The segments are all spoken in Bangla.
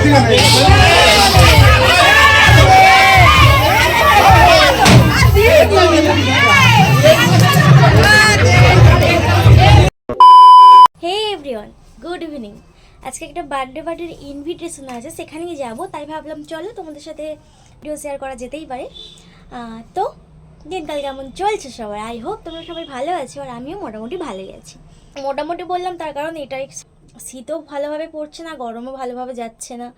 Everyone, good evening. আজকে একটা বার্থডে পার্টির ইনভিটেশন আছে, সেখানেই যাব। তাই ভাবলাম চলো তোমাদের সাথে ভিডিও শেয়ার করা যেতেই পারে। তো দিনকাল কেমন চলছে সবার? আই হোপ তোমরা সবাই ভালো আছো, আর আমিও মোটামুটি ভালোই আছি। মোটামুটি বললাম তার কারণ এটাই, শীতও ভালোভাবে পড়ছে না, গরমও ভালোভাবে যাচ্ছে না।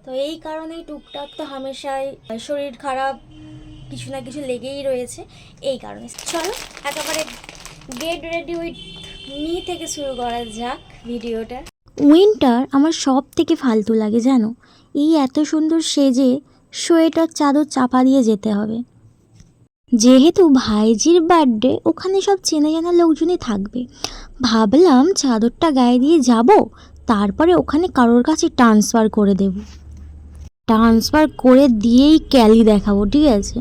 তো এই কারণেই টুকটাক তো হামেশাই শরীর খারাপ কিছু না কিছু লেগেই রয়েছে। এই কারণে চলো একেবারে গেট রেডি উইথ মি থেকে শুরু করা যাক ভিডিওটা। উইন্টার আমার সব থেকে ফালতু লাগে জানো, এই এত সুন্দর সেজে সোয়েটার চাদর চাপা দিয়ে যেতে হবে। যেহেতু ভাইজির বার্থডে, ওখানে সব চেনা জানা লোকজনই থাকবে। ভাবলাম চাদরটা গায়ে দিয়ে যাব, তারপরে ওখানে কারোর কাছে ট্রান্সফার করে দেব। ট্রান্সফার করে দিয়েই ক্যালি দেখাবো, ঠিক আছে?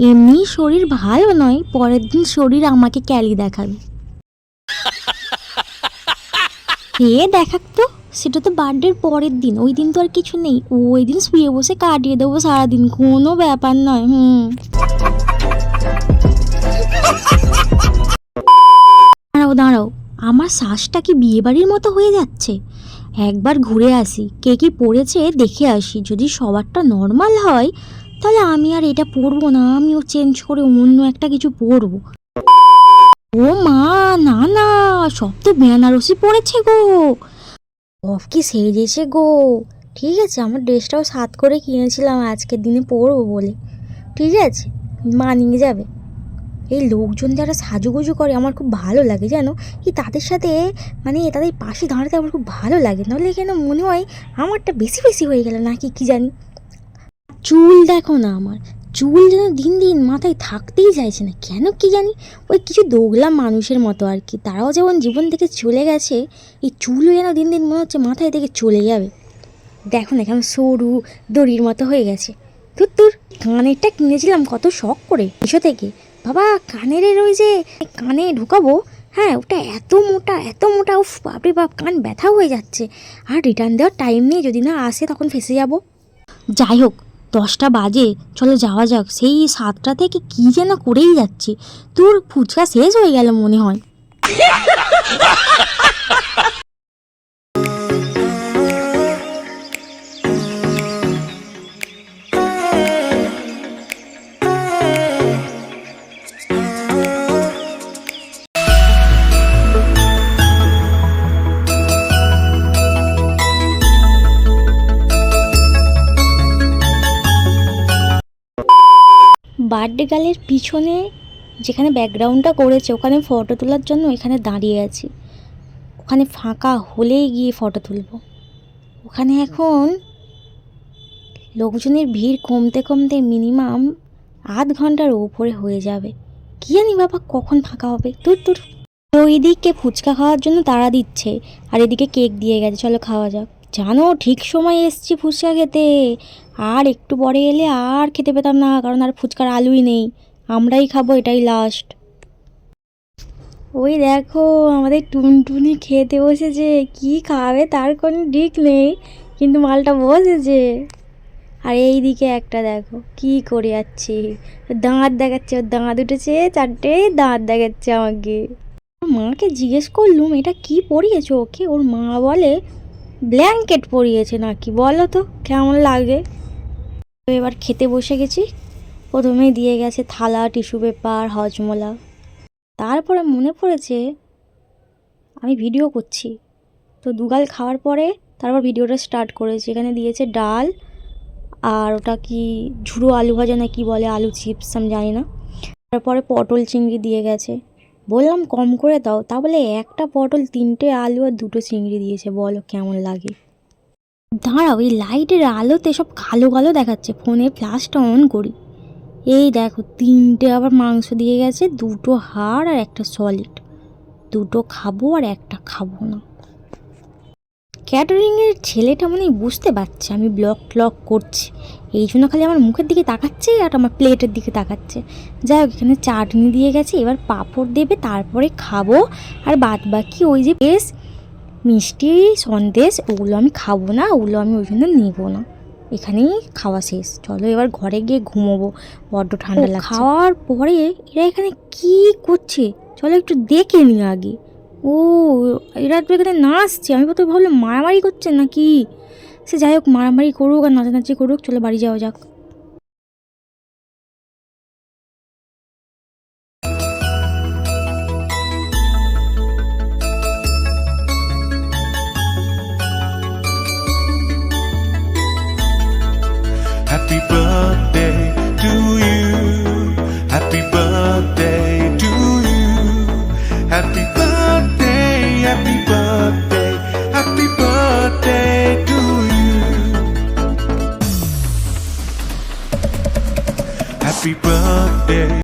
এমনি শরীর ভালো নয়, পরের দিন শরীর আমাকে ক্যালি দেখাবে। দেখাক তো, সেটা তো বার্থডের পরের দিন, ওই দিন তো আর কিছু নেই। ওই দিন শুয়ে বসে কাটিয়ে দেবো সারাদিন, কোনো ব্যাপার নয়। দাঁড়াও দাঁড়াও, আমার শ্বাসটা কি বিয়ে বাড়ির মতো হয়ে যাচ্ছে? একবার ঘুরে আসি, কে কি পড়েছে দেখে আসি। যদি সবারটা নর্মাল হয় তাহলে আমি আর এটা পরবো না, আমিও চেঞ্জ করে অন্য একটা কিছু পরবো। ও মা, না না, সব তো বেনারসি পড়েছে গো। অফ কি সেজেছে গো। ঠিক আছে, আমার ড্রেসটাও সাত করে কিনেছিলাম আজকের দিনে পরবো বলে, ঠিক আছে, মানিয়ে যাবে। এই লোকজন যারা সাজুগুজু করে আমার খুব ভালো লাগে জানো, কি তাদের সাথে মানে তাদের পাশে দাঁড়াতে আমার খুব ভালো লাগে। নাহলে কেন মনে হয় আমারটা বেশি বেশি হয়ে গেল নাকি কি জানি। চুল দেখো না, আমার চুল যেন দিন দিন মাথায় থাকতেই চাইছে না, কেন কি জানি। ওই কিছু দোগলা মানুষের মতো আর কি, তারাও যেমন জীবন থেকে চলে গেছে, এই চুলও যেন দিন দিন মনে হচ্ছে মাথায় থেকে চলে যাবে। দেখো না কেমন সরু দড়ির মতো হয়ে গেছে। তোর কানেরটা কিনেছিলাম কত শখ করে মিশো থেকে, বাবা কানের ওই যে কানে ঢুকাবো, হ্যাঁ ওটা এত মোটা, উফ বাপরে বাপ, কান ব্যথা হয়ে যাচ্ছে। আর রিটার্ন দেওয়ার টাইম নেই, যদি না আসে তখন ফেসে যাব। যাই হোক, 10টা বাজে, চলো যাওয়া যাক। সেই 7টা থেকে কি যেন করেই যাচ্ছি। তোর ফুচকা শেষ হয়ে গেল মনে হয়। বার্থডে গার্লের পিছনে যেখানে ব্যাকগ্রাউন্ডটা করেছে, ওখানে ফটো তোলার জন্য এখানে দাঁড়িয়ে আছি। ওখানে ফাঁকা হলেই গিয়ে ফটো তুলব। ওখানে এখন লোকজনের ভিড় কমতে কমতে মিনিমাম আধ ঘন্টার ওপরে হয়ে যাবে। কি জানি বাবা কখন ফাঁকা হবে। তোর ওইদিকে ফুচকা খাওয়ার জন্য তাড়া দিচ্ছে, আর এদিকে কেক দিয়ে গেছে, চলো খাওয়া যাক। জানো ঠিক সময় এসছি ফুচকা খেতে, আর একটু পরে এলে আর খেতে পেতাম না, কারণ আর ফুচকার আলুই নেই। আমরাই খাবো, এটাই লাস্ট। ওই দেখো আমাদের টুনটুনি খেতে বসেছে, কি খাবে তার কোনো ঠিক নেই, কিন্তু মালটা বসেছে। আর এই দিকে একটা দেখো কি করে যাচ্ছে, দাঁত দেখাচ্ছে, ওর দাঁত উঠেছে 4টে দাঁত দেখাচ্ছে আমাকে। মাকে জিজ্ঞেস করলুম এটা কি পরিয়েছো ওকে, ওর মা বলে ব্ল্যাঙ্কেট পরিয়েছে নাকি, বলো তো কেমন লাগে। এবার খেতে বসে গেছি। প্রথমেই দিয়ে গেছে থালা, টিস্যু পেপার, হজমোলা। তারপরে মনে পড়েছে আমি ভিডিও করছি, তো দুগাল খাওয়ার পরে তারপর ভিডিওটা স্টার্ট করেছি। এখানে দিয়েছে ডাল, আর ওটা কি ঝুড়ো আলু ভাজা না কি বলে, আলু চিপস আমি জানি না। তারপরে পটল চিংড়ি দিয়ে গেছে। বললাম কম করে দাও, তা বলে একটা পটল 3টে আলু আর 2টো চিংড়ি দিয়েছে, বলো কেমন লাগে। দাঁড়াও, এই লাইটের আলোতে সব কালো কালো দেখাচ্ছে, ফোনের ফ্ল্যাশটা অন করি। এই দেখো 3টে আবার মাংস দিয়ে গেছে, 2টো হাড় আর একটা সলিড। 2টো খাবো আর একটা খাবো না। ক্যাটারিংয়ের ছেলেটা মানে বুঝতে পারছে আমি ব্লগ করছি, এই জন্য খালি আমার মুখের দিকে তাকাচ্ছে আর আমার প্লেটের দিকে তাকাচ্ছে। যাই হোক, এখানে চাটনি দিয়ে গেছে, এবার পাঁপড় দেবে, তারপরে খাবো। আর বাদ বাকি ওই যে বেশ মিষ্টি সন্দেশ ওগুলো আমি খাবো না, ওগুলো আমি ওই জন্য নেবো না। এখানেই খাওয়া শেষ, চলো এবার ঘরে গিয়ে ঘুমোবো, বড্ড ঠান্ডা লাগছে। খাওয়ার পরে এরা এখানে কি করছে চলো একটু দেখে নি আগে। ও এরা তো এখানে নাচছে, আমি প্রথমে ভাবলাম মারামারি করছে নাকি। সে যাই হোক, মারামারি করুক আর নাচানাচি করুক, চলো বাড়ি যাওয়া যাক। Happy birthday to you. Happy birthday to you. Happy